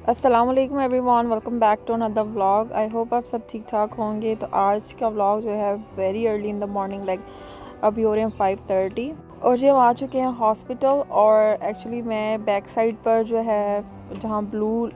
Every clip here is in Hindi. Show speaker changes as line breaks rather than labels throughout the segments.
अस्सलाम वालेकुम everyone, welcome back to another vlog. I hope आप सब ठीक ठाक होंगे। तो आज का व्लॉग जो है very early in the morning, like अभी हो रहे हैं 5:30 और जी हम आ चुके हैं हॉस्पिटल। और एक्चुअली मैं बैक साइड पर जो है जहाँ ब्लू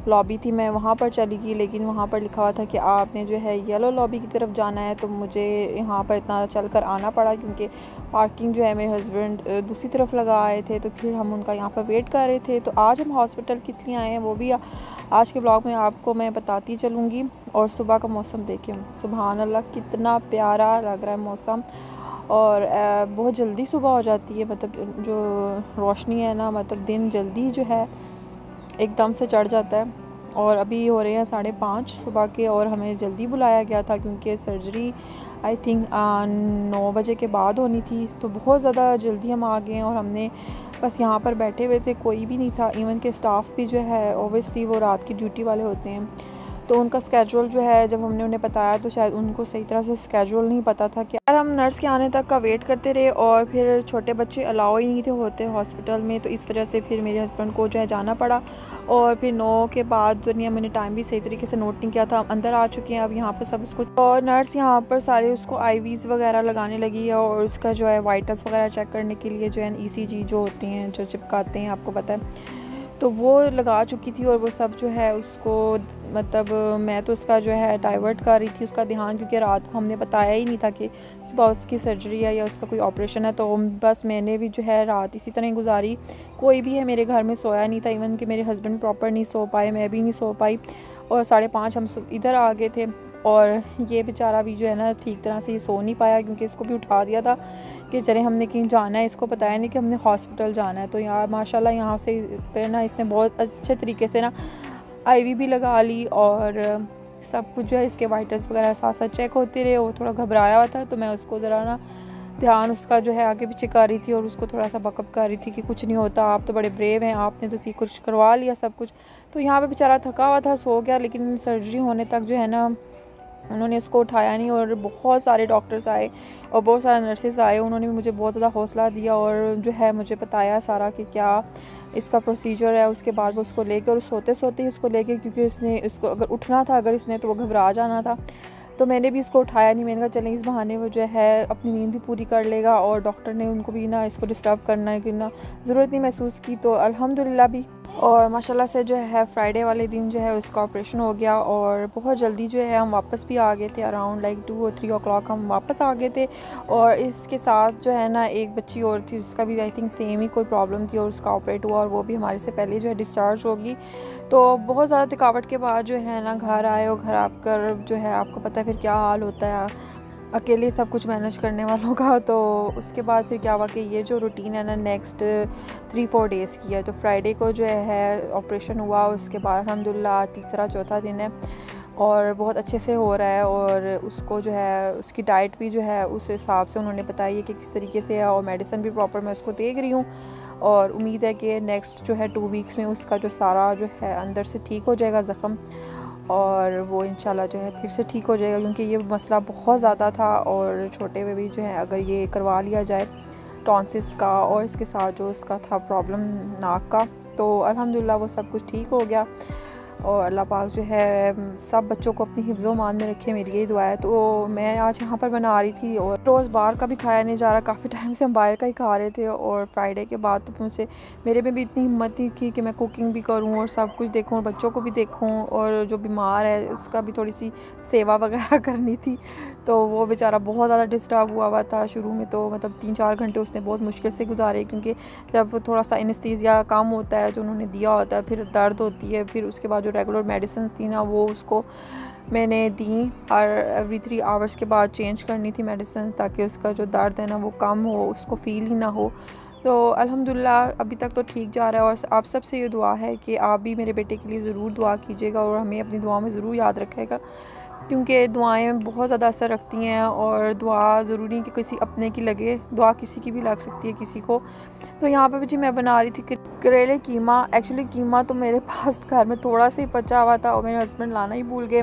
लॉबी थी मैं वहाँ पर चली गई, लेकिन वहाँ पर लिखा हुआ था कि आपने जो है येलो लॉबी की तरफ जाना है। तो मुझे यहाँ पर इतना चल कर आना पड़ा क्योंकि पार्किंग जो है मेरे हस्बैंड दूसरी तरफ लगा आए थे, तो फिर हम उनका यहाँ पर वेट कर रहे थे। तो आज हम हॉस्पिटल किस लिए आए हैं वो भी आज के ब्लॉग में आपको मैं बताती चलूँगी। और सुबह का मौसम देखें, सुभान अल्लाह कितना प्यारा लग रहा है मौसम। और बहुत जल्दी सुबह हो जाती है, मतलब जो रोशनी है ना, मतलब दिन जल्दी जो है एकदम से चढ़ जाता है। और अभी हो रहे हैं 5:30 सुबह के और हमें जल्दी बुलाया गया था क्योंकि सर्जरी आई थिंक 9 बजे के बाद होनी थी। तो बहुत ज़्यादा जल्दी हम आ गए हैं और हमने बस यहाँ पर बैठे हुए थे, कोई भी नहीं था। इवन के स्टाफ भी जो है ओबियसली वो रात की ड्यूटी वाले होते हैं, तो उनका स्केड्यूल जो है जब हमने उन्हें बताया तो शायद उनको सही तरह से स्केड्यूल नहीं पता था। कि यार हम नर्स के आने तक का वेट करते रहे और फिर छोटे बच्चे अलाउ ही नहीं थे होते हॉस्पिटल में, तो इस वजह से फिर मेरे हस्बैंड को जो है जाना पड़ा। और फिर 9 के बाद जो नहीं, मैंने टाइम भी सही तरीके से नोट नहीं किया था। हम अंदर आ चुके हैं अब यहाँ पर सब उसको, और नर्स यहाँ पर सारे उसको आईवीज़ वगैरह लगाने लगी है और उसका जो है वाइटल्स वगैरह चेक करने के लिए जो है ईसीजी जो होती हैं जो चिपकाते हैं आपको पता है, तो वो लगा चुकी थी। और वो सब जो है उसको, मतलब मैं तो उसका जो है डाइवर्ट कर रही थी उसका ध्यान, क्योंकि रात को हमने बताया ही नहीं था कि सुबह उसकी सर्जरी है या उसका कोई ऑपरेशन है। तो बस मैंने भी जो है रात इसी तरह ही गुजारी। कोई भी है मेरे घर में सोया नहीं था, इवन कि मेरे हस्बैंड प्रॉपर नहीं सो पाए, मैं भी नहीं सो पाई। और 5:30 हम इधर आ गए थे और ये बेचारा भी जो है ना ठीक तरह से ये सो नहीं पाया क्योंकि इसको भी उठा दिया था कि चले हमने कहीं जाना है, इसको बताया नहीं कि हमने हॉस्पिटल जाना है। तो यार माशाल्लाह यहाँ से फिर ना इसने बहुत अच्छे तरीके से ना आईवी भी लगा ली और सब कुछ जो है इसके वाइटल्स वगैरह साथ साथ चेक होते रहे। वो थोड़ा घबराया हुआ था तो मैं उसको ज़रा ना ध्यान उसका जो है आगे पीछे कर रही थी और उसको थोड़ा सा बकअप कर रही थी कि कुछ नहीं होता, आप तो बड़े ब्रेव हैं, आपने तो कुछ करवा लिया सब कुछ। तो यहाँ पे बेचारा थका हुआ था, सो गया। लेकिन सर्जरी होने तक जो है ना उन्होंने इसको उठाया नहीं और बहुत सारे डॉक्टर्स आए और बहुत सारे नर्सेज आए, उन्होंने भी मुझे बहुत ज़्यादा हौसला दिया और जो है मुझे बताया सारा कि क्या इसका प्रोसीजर है। उसके बाद वो उसको लेके और सोते सोते ही उसको लेके, क्योंकि इसको अगर उठना था अगर इसने तो वो घबरा जाना था। तो मैंने भी इसको उठाया नहीं, मैंने कहा चलें इस बहाने वो जो है अपनी नींद भी पूरी कर लेगा। और डॉक्टर ने उनको भी ना इसको डिस्टर्ब करना है कि ना ज़रूरत नहीं महसूस की, तो अल्हम्दुलिल्लाह भी। और माशाल्लाह से जो है फ्राइडे वाले दिन जो है उसका ऑपरेशन हो गया और बहुत जल्दी जो है हम वापस भी आ गए थे। अराउंड लाइक 2 और 3 o'clock हम वापस आ गए थे। और इसके साथ जो है ना एक बच्ची और थी, उसका भी आई थिंक सेम ही कोई प्रॉब्लम थी और उसका ऑपरेट हुआ और वो भी हमारे से पहले जो है डिस्चार्ज होगी। तो बहुत ज़्यादा थकावट के बाद जो है ना घर आए और घर आकर जो है आपको पता है फिर क्या हाल होता है अकेले सब कुछ मैनेज करने वालों का। तो उसके बाद फिर क्या हुआ कि ये जो रूटीन है ना नेक्स्ट 3-4 डेज़ की है। तो फ्राइडे को जो है ऑपरेशन हुआ, उसके बाद अल्हम्दुलिल्लाह तीसरा चौथा दिन है और बहुत अच्छे से हो रहा है। और उसको जो है उसकी डाइट भी जो है उस हिसाब से उन्होंने बताई है कि किस तरीके से है और मेडिसिन भी प्रॉपर मैं उसको देख रही हूँ। और उम्मीद है कि नेक्स्ट जो है 2 वीक्स में उसका जो सारा जो है अंदर से ठीक हो जाएगा ज़ख़म और वो इंशाल्लाह जो है फिर से ठीक हो जाएगा, क्योंकि ये मसला बहुत ज़्यादा था। और छोटे में भी जो है अगर ये करवा लिया जाए टॉन्सिस का और इसके साथ जो इसका था प्रॉब्लम नाक का, तो अल्हम्दुलिल्लाह वो सब कुछ ठीक हो गया। और अल्लाह पाक जो है सब बच्चों को अपनी हिफ्ज़ मान में रखे, मेरी यही दुआ है। तो मैं आज यहाँ पर बना रही थी और रोज़ बाहर का भी खाया नहीं जा रहा, काफ़ी टाइम से हम बाहर का ही खा रहे थे। और फ्राइडे के बाद तो मुझसे मेरे में भी इतनी हिम्मत नहीं थी कि मैं कुकिंग भी करूँ और सब कुछ देखूँ, बच्चों को भी देखूँ और जो बीमार है उसका भी थोड़ी सी सेवा वगैरह करनी थी। तो वो बेचारा बहुत ज़्यादा डिस्टर्ब हुआ था शुरू में, तो मतलब 3-4 घंटे उसने बहुत मुश्किल से गुजारे, क्योंकि जब थोड़ा सा एनेस्थीसिया कम होता है जो उन्होंने दिया होता है फिर दर्द होती है, फिर उसके बाद जो रेगुलर मेडिसिन थी ना वो उसको मैंने दी और एवरी 3 आवर्स के बाद चेंज करनी थी मेडिसिन, ताकि उसका जो दर्द है ना वो कम हो, उसको फ़ील ही ना हो। तो अल्हम्दुलिल्लाह अभी तक तो ठीक जा रहा है। और आप सबसे ये दुआ है कि आप भी मेरे बेटे के लिए ज़रूर दुआ कीजिएगा और हमें अपनी दुआ में ज़रूर याद रखेगा, क्योंकि दुआएं बहुत ज़्यादा असर रखती हैं। और दुआ ज़रूरी कि किसी अपने की लगे, दुआ किसी की भी लग सकती है किसी को। तो यहाँ पे भी जी मैं बना रही थी करेले कीमा। एक्चुअली कीमा तो मेरे पास घर में थोड़ा सा ही बचा हुआ था और मेरे हस्बैंड लाना ही भूल गए,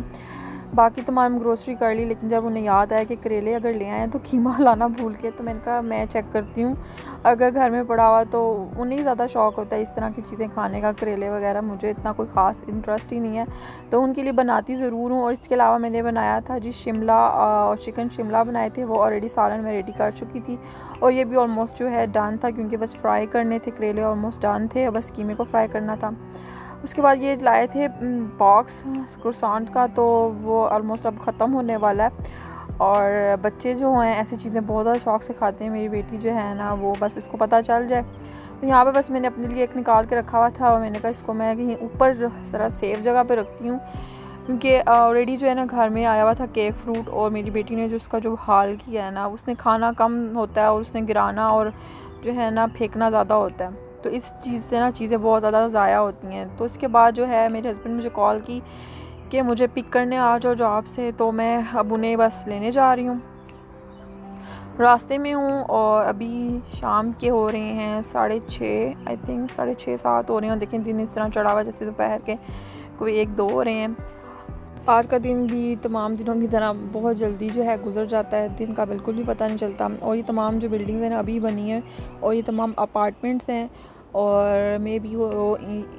बाकी तमाम ग्रोसरी कर ली, लेकिन जब उन्हें याद आया कि करेले अगर ले आए तो कीमा लाना भूल के, तो मैंने कहा मैं चेक करती हूँ, अगर घर में पड़ा हुआ तो उन्हें ज़्यादा शौक़ होता है इस तरह की चीज़ें खाने का, करेले वगैरह मुझे इतना कोई ख़ास इंटरेस्ट ही नहीं है, तो उनके लिए बनाती ज़रूर हूँ। और इसके अलावा मैंने बनाया था जी शिमला और चिकन शिमला बनाए थे, वो ऑलरेडी सालन में रेडी कर चुकी थी, और ये भी ऑलमोस्ट जो है डन था, क्योंकि बस फ्राई करने थे, करेले ऑलमोस्ट डन थे, बस कीमे को फ्राई करना था। उसके बाद ये लाए थे बॉक्स क्रोसेंट का, तो वो ऑलमोस्ट अब ख़त्म होने वाला है, और बच्चे जो हैं ऐसी चीज़ें बहुत ज़्यादा शौक़ से खाते हैं। मेरी बेटी जो है ना वो बस इसको पता चल जाए, तो यहाँ पे बस मैंने अपने लिए एक निकाल के रखा हुआ था, और मैंने कहा इसको मैं कहीं ऊपर ज़रा सेफ जगह पे रखती हूँ, क्योंकि ऑलरेडी जो है ना घर में आया हुआ था केक फ्रूट, और मेरी बेटी ने जो उसका जो हाल किया है ना, उसने खाना कम होता है और उसने गिराना और जो है ना फेंकना ज़्यादा होता है, तो इस चीज़ से ना चीज़ें बहुत ज़्यादा ज़ाया होती हैं। तो इसके बाद जो है मेरे हस्बैंड मुझे कॉल की कि मुझे पिक करने आ जाओ जॉब से, तो मैं अब उन्हें बस लेने जा रही हूँ, रास्ते में हूँ। और अभी शाम के हो रहे हैं 6:30, आई थिंक 6:30-7 हो रहे हैं। देखें दिन इस तरह चढ़ा हुआ जैसे दोपहर के कोई 1-2 हो रहे हैं। आज का दिन भी तमाम दिनों की तरह बहुत जल्दी जो है गुजर जाता है, दिन का बिल्कुल भी पता नहीं चलता। और ये तमाम जो बिल्डिंग्स हैं ना अभी बनी हैं, और ये तमाम अपार्टमेंट्स हैं, और मे भी वो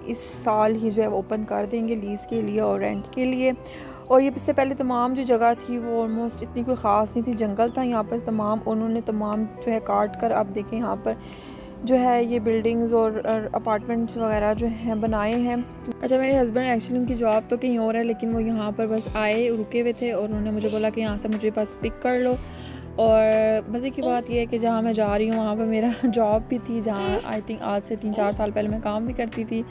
इस साल ही जो है ओपन कर देंगे लीज़ के लिए और रेंट के लिए। और ये इससे पहले तमाम जो जगह थी वो ऑलमोस्ट इतनी कोई ख़ास नहीं थी, जंगल था यहाँ पर तमाम, उन्होंने तमाम जो है काट कर अब देखें यहाँ पर जो है ये बिल्डिंग्स और अपार्टमेंट्स वगैरह जो हैं बनाए हैं। अच्छा, मेरे हस्बैंड एक्चुअली उनकी जॉब तो कहीं और है, लेकिन वो यहाँ पर बस आए रुके हुए थे, और उन्होंने मुझे बोला कि यहाँ से मुझे बस पिक कर लो। और मज़े की बात यह है कि जहाँ मैं जा रही हूँ वहाँ पर मेरा जॉब भी थी, जहाँ आई थिंक आज से 3-4 साल पहले मैं काम भी करती थी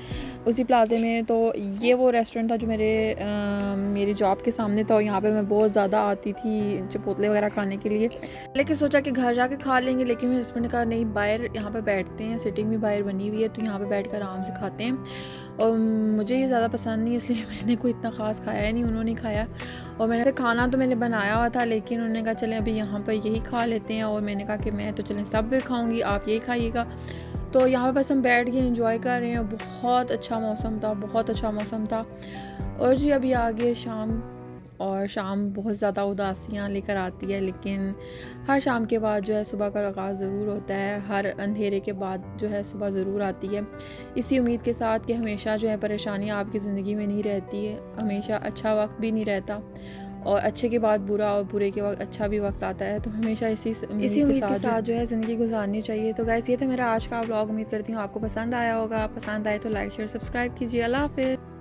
उसी प्लाजे में। तो ये वो रेस्टोरेंट था जो मेरी जॉब के सामने था, और यहाँ पे मैं बहुत ज़्यादा आती थी चिपोतले वगैरह खाने के लिए। लेकिन सोचा कि घर जाके खा लेंगे, लेकिन मेरे हस्बैंड ने कहा नहीं, बाहर यहाँ पर बैठते हैं, सिटिंग भी बाहर बनी हुई है, तो यहाँ पर बैठ कर आराम से खाते हैं। और मुझे ये ज़्यादा पसंद नहीं, इसलिए मैंने कोई इतना ख़ास खाया नहीं, उन्होंने खाया। और मैंने खाना तो मैंने बनाया हुआ था, लेकिन उन्होंने कहा चलें अभी यहाँ पर यही खा लेते हैं, और मैंने कहा कि मैं तो चलें सब भी खाऊंगी, आप यही खाइएगा। तो यहाँ पर बस हम बैठ के एंजॉय कर रहे हैं, बहुत अच्छा मौसम था, बहुत अच्छा मौसम था। और जी अभी आगे शाम, और शाम बहुत ज़्यादा उदासियाँ लेकर आती है, लेकिन हर शाम के बाद जो है सुबह का आगाज़ ज़रूर होता है, हर अंधेरे के बाद जो है सुबह ज़रूर आती है, इसी उम्मीद के साथ कि हमेशा जो है परेशानियाँ आपकी ज़िंदगी में नहीं रहती है, हमेशा अच्छा वक्त भी नहीं रहता, और अच्छे के बाद बुरा और बुरे के वक्त अच्छा भी वक्त आता है। तो हमेशा इसी उम्मीद के साथ जो है ज़िंदगी गुजारनी चाहिए। तो गाइस ये था मेरा आज का व्लॉग, उम्मीद करती हूँ आपको पसंद आया होगा, पसंद आए तो लाइक शेयर सब्सक्राइब कीजिए। अल्लाह हाफ़िज़।